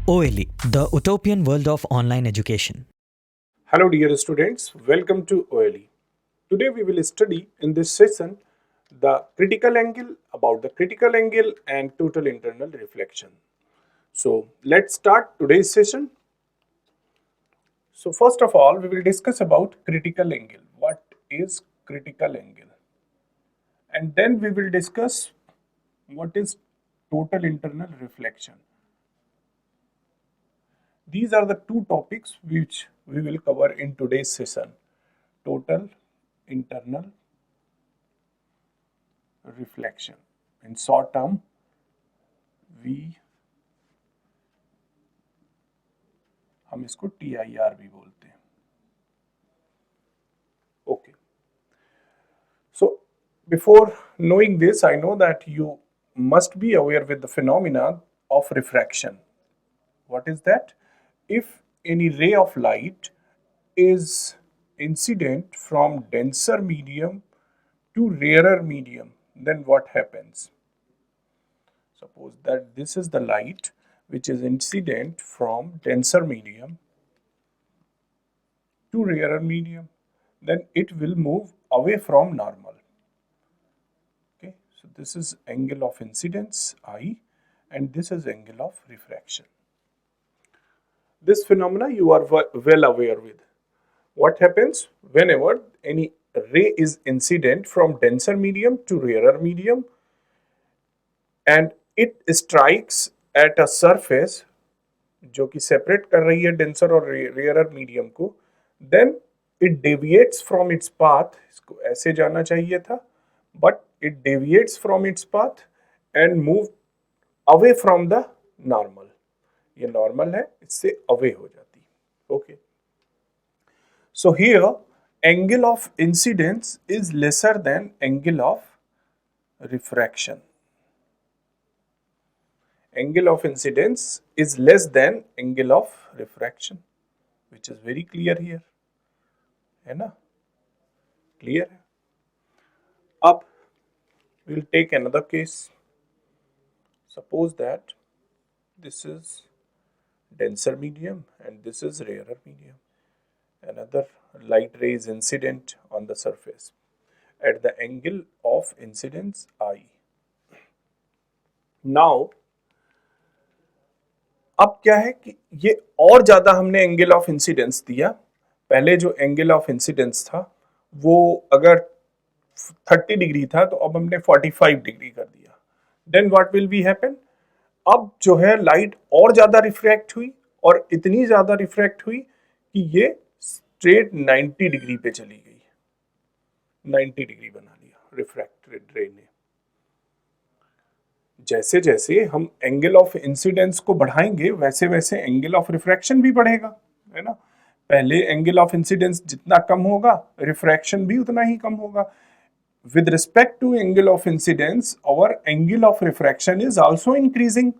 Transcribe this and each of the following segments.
OLE, the utopian world of online education. Hello dear students, welcome to OLE. Today we will study in this session the critical angle, about the critical angle and total internal reflection. So let's start today's session. So first of all we will discuss about critical angle. What is critical angle? And then we will discuss what is total internal reflection. These are the two topics which we will cover in today's session. Total internal reflection. In short term, हम इसको TIR भी बोलते हैं. Okay. So before knowing this, I know that you must be aware with the phenomena of refraction. What is that? If any ray of light is incident from denser medium to rarer medium, then what happens? Suppose that this is the light which is incident from denser medium to rarer medium, then it will move away from normal. Okay, so this is angle of incidence I, and this is angle of refraction. This phenomena you are well aware with. What happens whenever any ray is incident from denser medium to rarer medium and it strikes at a surface जो कि separate कर रही है denser और rarer medium को, then it deviates from its path. इसको ऐसे जाना चाहिए था, but it deviates from its path and move away from the normal. ये नॉर्मल है, इससे अवे हो जाती है. Okay, so here angle of incidence is lesser than angle of refraction. Angle of incidence is less than angle of refraction, which is very clear here, है ना? Clear है. अब we'll take another case. Suppose that this is denser medium and this is rarer medium. Another light ray is incident on the surface at the angle of incidence I. Now अब क्या है कि ये और ज्यादा हमने एंगल ऑफ इंसिडेंस दिया. पहले जो एंगल ऑफ इंसिडेंस था वो अगर 30 डिग्री था तो अब हमने 45 डिग्री कर दिया. Then what will be happen? अब जो है लाइट और ज्यादा रिफ्रैक्ट हुई और इतनी ज्यादा रिफ्रैक्ट हुई कि ये स्ट्रेट 90 डिग्री पे चली गई. 90 डिग्री बना लिया रिफ्रैक्टेड रे ने. जैसे जैसे हम एंगल ऑफ इंसिडेंस को बढ़ाएंगे वैसे वैसे एंगल ऑफ रिफ्रैक्शन भी बढ़ेगा, है ना? पहले एंगल ऑफ इंसिडेंस जितना कम होगा रिफ्रैक्शन भी उतना ही कम होगा. With respect to angle of incidence our angle of refraction is also increasing.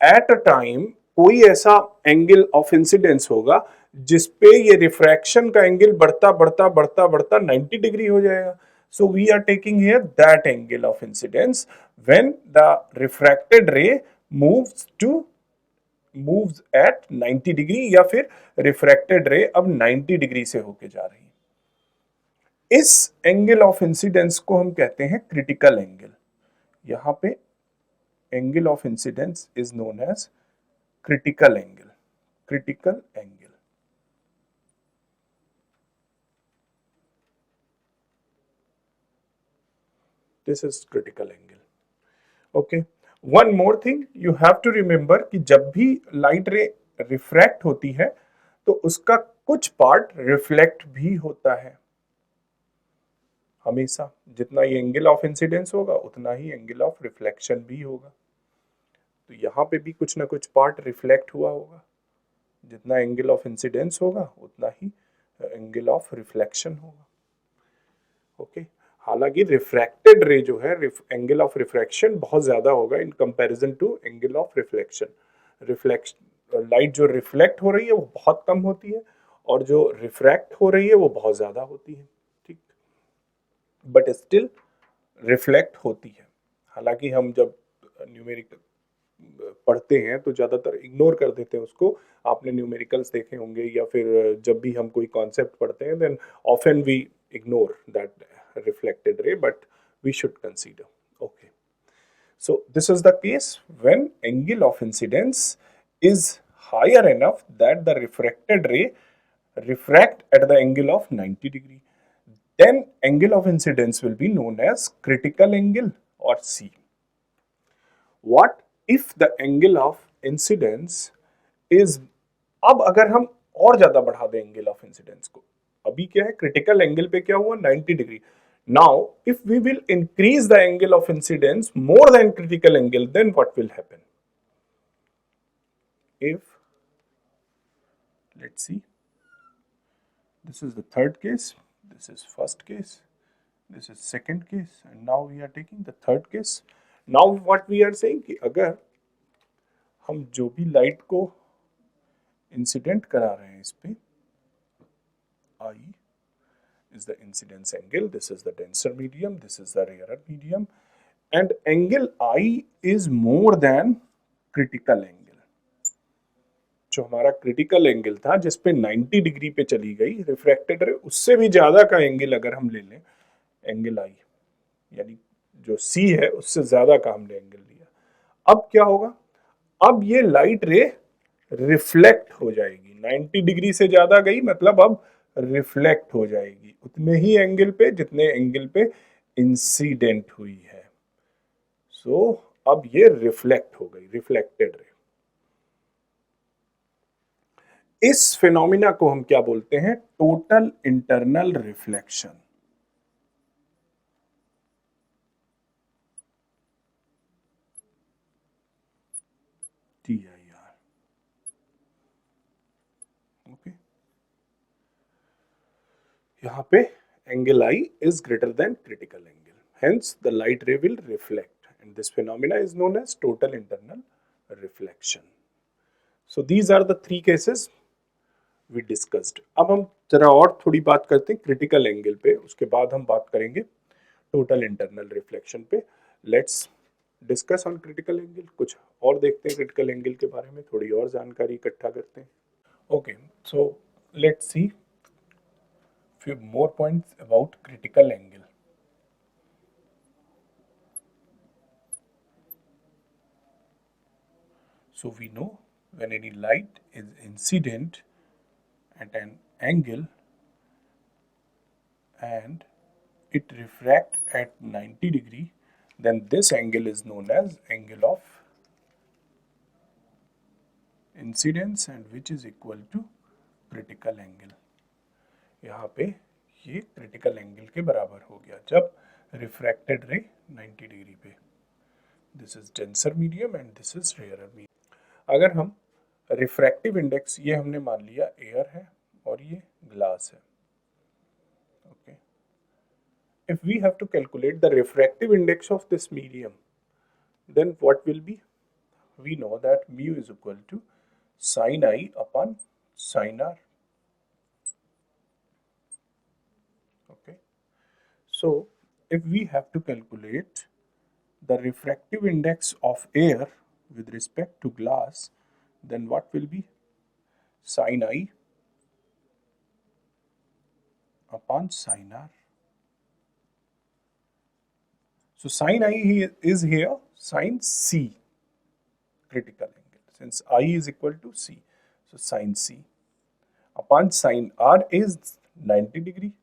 At a time कोई ऐसा एंगल ऑफ इंसिडेंस होगा जिसपे ये रिफ्रैक्शन का एंगल बढ़ता बढ़ता बढ़ता बढ़ता 90 डिग्री हो जाएगा. So we are taking here that angle of incidence when the refracted ray moves at 90 degree या फिर refracted ray अब 90 डिग्री से होके जा रही है. इस एंगल ऑफ इंसिडेंस को हम कहते हैं क्रिटिकल एंगल. यहां पे angle of incidence is known as critical angle. Critical angle, this is critical angle. Okay, one more thing you have to remember कि जब भी लाइट रे रिफ्रैक्ट होती है तो उसका कुछ पार्ट रिफ्लेक्ट भी होता है. हमेशा जितना ये एंगल ऑफ इंसिडेंस होगा उतना ही एंगल ऑफ रिफ्लेक्शन भी होगा. तो यहाँ पे भी कुछ ना कुछ पार्ट रिफ्लेक्ट हुआ होगा. जितना एंगल ऑफ इंसिडेंस होगा उतना ही एंगल ऑफ रिफ्लेक्शन होगा. ओके, हालांकि रिफ्रैक्टेड रे जो है एंगल ऑफ रिफ्रैक्शन बहुत ज्यादा होगा in comparison to angle of reflection. Reflection light जो रिफ्लेक्ट हो रही है वो बहुत कम होती है और जो रिफ्रैक्ट हो रही है वो बहुत ज्यादा होती है. ठीक, बट स्टिल रिफ्लेक्ट होती है. हालांकि हम जब न्यूमेरिकल पढ़ते हैं तो ज़्यादातर इग्नोर कर देते हैं उसको। आपने न्यूमेरिकल्स देखे होंगे या फिर जब भी हम कोई कॉन्सेप्ट पढ़ते हैं then often we ignore that reflected ray, but we should consider. Okay. So this is the case when angle of incidence is higher enough that the refracted ray refract at the angle of 90 degree. Then angle of incidence will be known as critical angle or C. What if the angle of incidence is, अब अगर हम और ज्यादा बढ़ा दें angle of incidence को, अभी क्या है क्रिटिकल एंगल पे क्या हुआ 90 degree. Now if we will increase the angle of incidence more than critical angle, then what will happen? If let's see, this is the third case, this is first case, this is second case, and now we are taking the third case. Now what we are saying कि अगर हम जो भी light को incident करा रहे हैं इस पे, I is the incidence angle, this is the denser medium, this is the rarer medium, and angle I is more than critical angle. जो हमारा क्रिटिकल एंगल था जिसपे 90 डिग्री पे चली गई रिफ्रैक्टेड रे, उससे भी ज्यादा का एंगल अगर हम ले लें एंगल आई, यानी जो सी है उससे ज्यादा का हमने एंगल लिया, अब क्या होगा? अब ये लाइट रे रिफ्लेक्ट हो जाएगी. 90 डिग्री से ज्यादा गई मतलब अब रिफ्लेक्ट हो जाएगी उतने ही एंगल पे जितने एंगल पे इंसिडेंट हुई है. सो अब ये रिफ्लेक्ट हो गई, रिफ्लेक्टेड रे. इस फिनोमिना को हम क्या बोलते हैं? Total internal reflection. TIR. Okay, यहां पे angle I is greater than critical angle, hence the light ray will reflect, and this phenomena is known as total internal reflection. So these are the three cases we discussed. अब हम जरा और थोड़ी बात करते हैं क्रिटिकल एंगल पे, उसके बाद हम बात करेंगे टोटल इंटरनल रिफ्लेक्शन पे. Let's discuss on critical angle. कुछ और देखते हैं क्रिटिकल एंगल के बारे में, थोड़ी और जानकारी इकट्ठा करते हैं. Okay, so let's see few more points about critical angle. So we know when any light is incident at an angle and it refract at 90 degree, then this angle is known as angle of incidence and which is equal to critical angle. यहाँ पे ये critical angle के बराबर हो गया जब refracted रे 90 degree पे. This is denser medium and this is rarer medium. अगर हम रिफ्रैक्टिव इंडेक्स, ये हमने मान लिया एयर है और ये ग्लास है. Okay, if we have to calculate the refractive index of this medium, then what will be? We know that mu is equal to sine I upon sine R. So if we have to calculate the refractive index of air with respect to glass, then what will be? Sin I upon sin R. So sin I is here sin C, critical angle, since I is equal to C. So sin C upon sin R is 90 degree.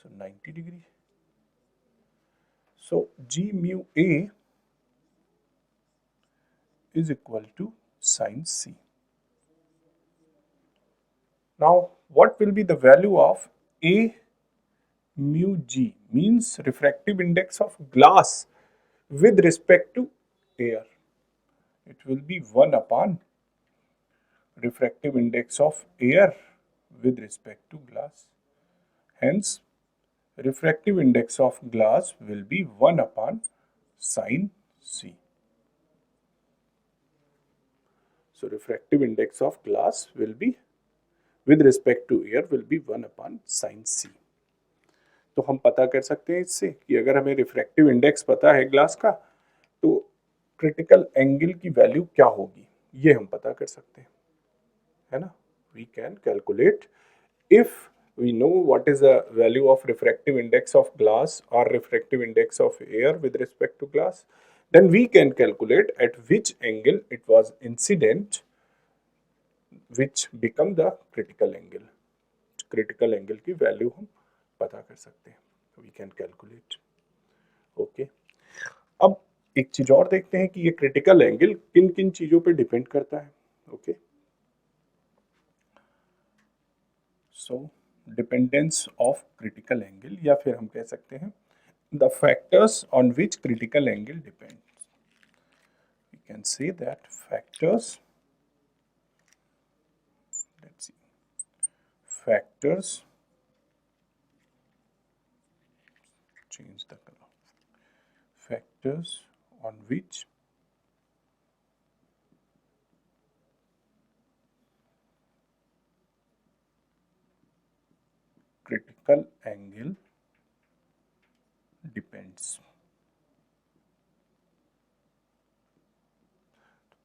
So 90 degree. So G mu A is equal to sin C. Now what will be the value of A mu G, means refractive index of glass with respect to air? It will be 1 upon refractive index of air with respect to glass. Hence refractive index of glass will be 1 upon sin C. So refractive index of glass will be with respect to air will be 1 upon sin C. तो हम पता कर सकते हैं इससे कि अगर हमें रिफ्रैक्टिव इंडेक्स पता है ग्लास का, तो क्रिटिकल एंगल की वैल्यू क्या होगी ये हम पता कर सकते हैं, है ना. We can calculate if we know what is the value of refractive index of glass or refractive index of air with respect to glass, then we can calculate at which angle it was incident, which become the critical angle. Critical angle की value हम पता कर सकते हैं, we can calculate. Okay. अब एक चीज और देखते हैं कि ये क्रिटिकल एंगल किन किन चीजों पे डिपेंड करता है. Okay, so dependence of critical angle, या फिर हम कह सकते हैं the factors on which critical angle depends. We can say that factors, let's see, factors, change the color, factors on which critical angle depends.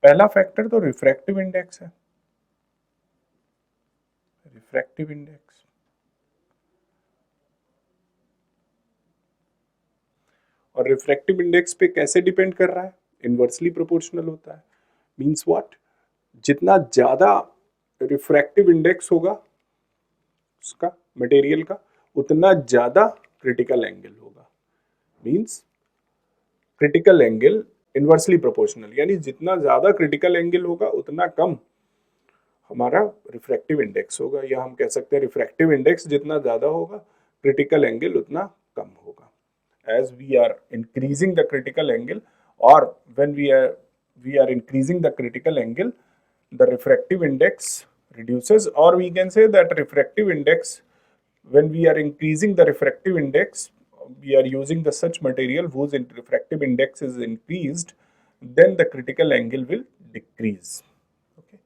पहला factor तो refractive index है. Refractive index, और रिफ्रैक्टिव इंडेक्स पे कैसे depend कर रहा है? Inversely proportional होता है. Means what? जितना ज्यादा रिफ्रैक्टिव इंडेक्स होगा उसका मटेरियल का, उतना ज्यादा क्रिटिकल एंगल होगा. Means critical angle inversely proportional, यानी जितना ज्यादा क्रिटिकल एंगल होगा उतना कम हमारा रिफ्रैक्टिव इंडेक्स होगा. या हम कह सकते हैं रिफ्रैक्टिव इंडेक्स जितना ज्यादा होगा क्रिटिकल एंगल उतना कम होगा. As we are increasing the critical angle, or when we are increasing the critical angle, the refractive index reduces, or we can say that refractive index, when we are increasing the refractive index, we are using the such material whose refractive index is increased, then the critical angle will decrease. Okay.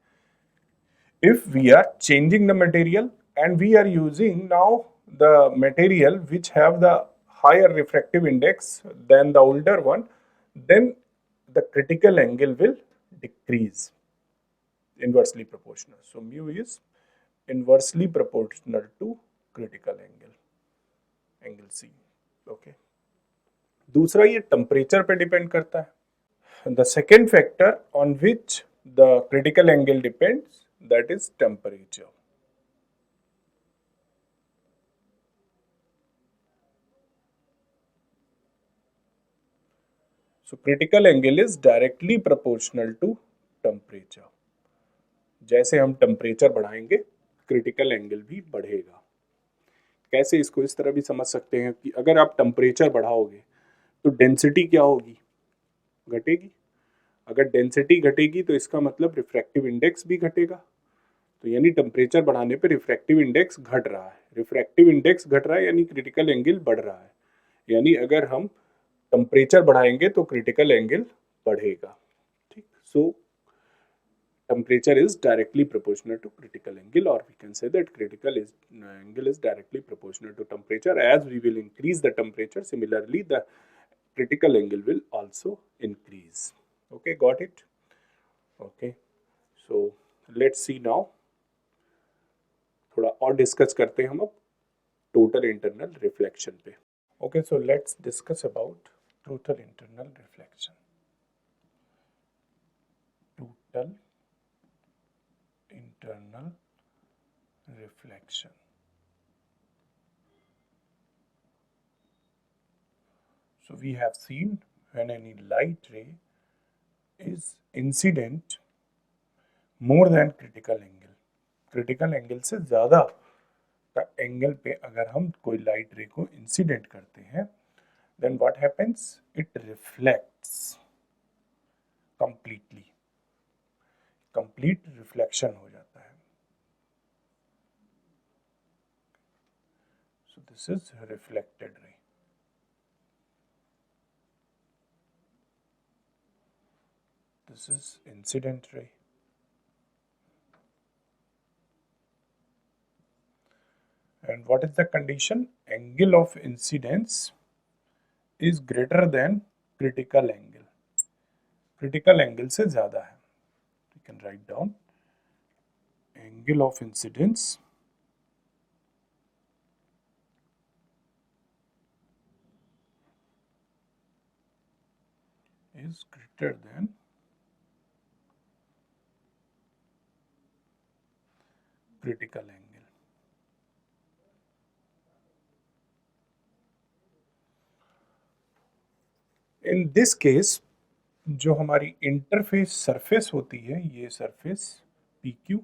If we are changing the material and we are using now the material which have the higher refractive index than the older one, then the critical angle will decrease, inversely proportional. So mu is inversely proportional to critical angle, angle C. Okay. दूसरा ये temperature पे depend करता है. The second factor on which the critical angle depends, that is temperature. So critical angle is directly proportional to temperature. जैसे हम temperature बढ़ाएंगे critical angle भी बढ़ेगा. कैसे? इसको इस तरह भी समझ सकते हैं कि अगर आप टेम्परेचर बढ़ाओगे तो डेंसिटी क्या होगी? घटेगी. अगर डेंसिटी घटेगी तो इसका मतलब रिफ्रैक्टिव इंडेक्स भी घटेगा. तो यानी टेम्परेचर बढ़ाने पे रिफ्रैक्टिव इंडेक्स घट रहा है. रिफ्रैक्टिव इंडेक्स घट रहा है यानी क्रिटिकल एंगल बढ़ रहा है. यानी अगर हम टेम्परेचर बढ़ाएंगे तो क्रिटिकल एंगल बढ़ेगा. ठीक. सो temperature is directly proportional to critical angle, or we can say that critical angle is directly proportional to temperature. As we will increase the temperature, similarly the critical angle will also increase. Okay, got it? Okay, so let's see now. थोड़ा और discuss करते हैं हम अब total internal reflection पे. Okay, so let's discuss about total internal reflection. Total internal reflection. So we have seen when any light ray is incident more than critical angle. Critical angle से ज़्यादा का angle पे अगर हम कोई light रे को इंसिडेंट करते हैं, then what happens? It reflects completely. Complete reflection हो जाता है. So this is reflected ray. This is incident ray. And what is the condition? Angle of incidence is greater than critical angle. Critical angle से ज़्यादा है. You can write down angle of incidence is greater than critical angle. In this case, जो हमारी interface surface होती है, ये surface PQ,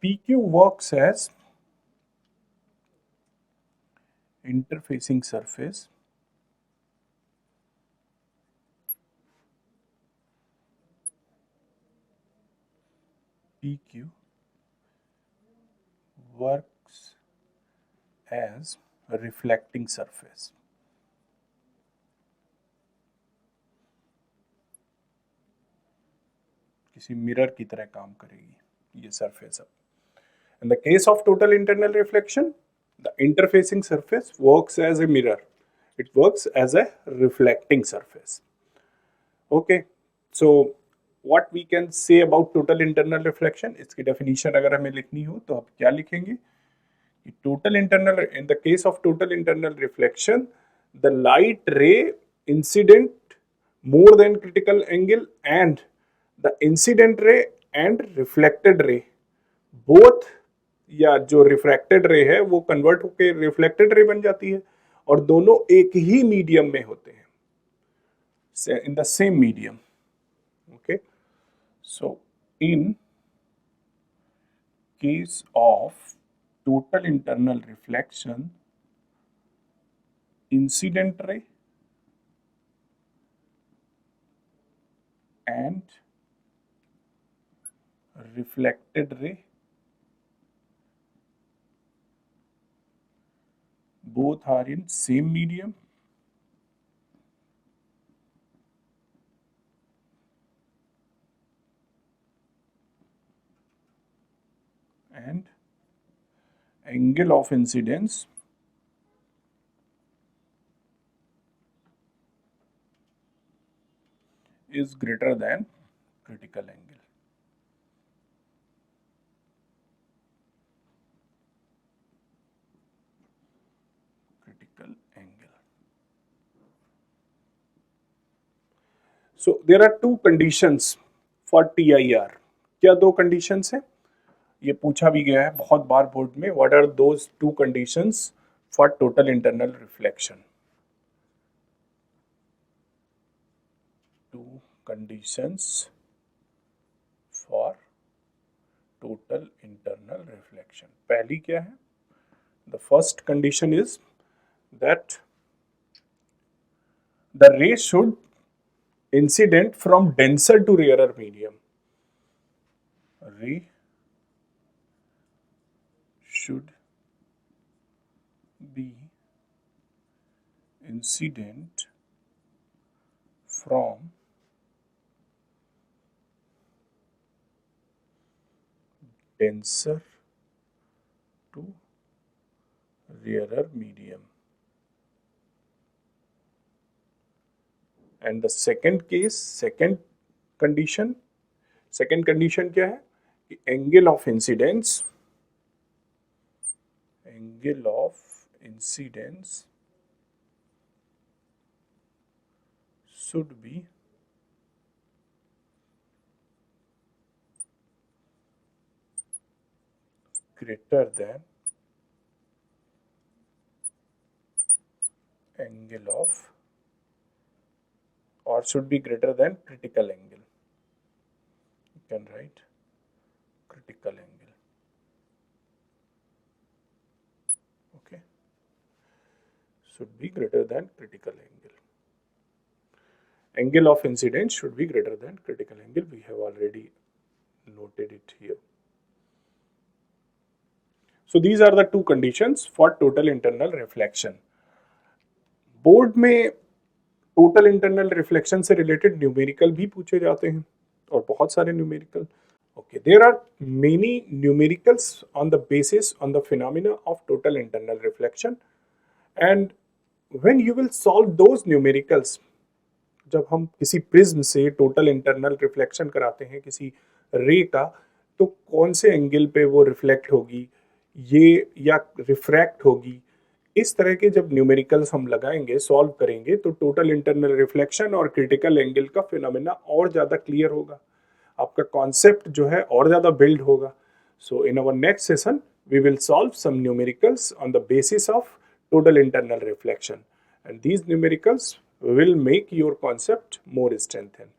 PQ works as interfacing surface PQ works as a reflecting surface. किसी mirror की तरह काम करेगी ये सरफेस. अब in the case of total internal reflection, the interfacing surface works as a mirror. It works as a reflecting surface. Okay, so what we can say about total internal reflection, इसकी definition अगर हमें लिखनी हो तो आप क्या लिखेंगे? Total internal, in the case of total internal reflection, the light ray incident more than critical angle and the incident ray and reflected ray both, या जो रिफ्रैक्टेड रे है वो कन्वर्ट होके रिफ्लेक्टेड रे बन जाती है और दोनों एक ही मीडियम में होते हैं, in the same medium. Okay, so in case of total internal reflection, incident ray and reflected ray both are in same medium and angle of incidence is greater than critical angle. Critical angle. So there are two conditions for TIR. क्या दो conditions हैं? ये पूछा भी गया है बहुत बार board में. What are those two conditions for total internal reflection? Two conditions for total internal reflection. पहली क्या है? The first condition is that the ray should incident from denser to rarer medium. Ray should be incident from denser to rarer medium. And the second case, second condition क्या है कि angle of incidence should be greater than angle of, or should be greater than critical angle. You can write critical angle. Okay, should be greater than critical angle. Angle of incidence should be greater than critical angle. We have already noted it here. So these are the two conditions for total internal reflection. Board में total internal reflection से related numerical भी पूछे जाते हैं और बहुत सारे numerical. Okay, there are many numericals on the basis on the phenomena of total internal reflection, and when you will solve those numericals, जब हम किसी प्रिज्म से टोटल इंटरनल रिफ्लेक्शन कराते हैं किसी रे का, तो कौन से एंगल पे वो रिफ्लेक्ट होगी ये या रिफ्रैक्ट होगी, इस तरह के जब न्यूमेरिकल्स हम लगाएंगे, सॉल्व करेंगे, तो टोटल इंटरनल रिफ्लेक्शन और क्रिटिकल एंगल का फिनोमेना और ज़्यादा क्लियर होगा, आपका कॉन्सेप्ट जो है और ज़्यादा बिल्ड होगा. So in our next session we will solve some numericals on the basis of total internal reflection, and these numericals will make your concept more strengthened.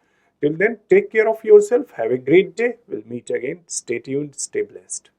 Till then, take care of yourself, have a great day, we'll meet again, stay tuned, stay blessed.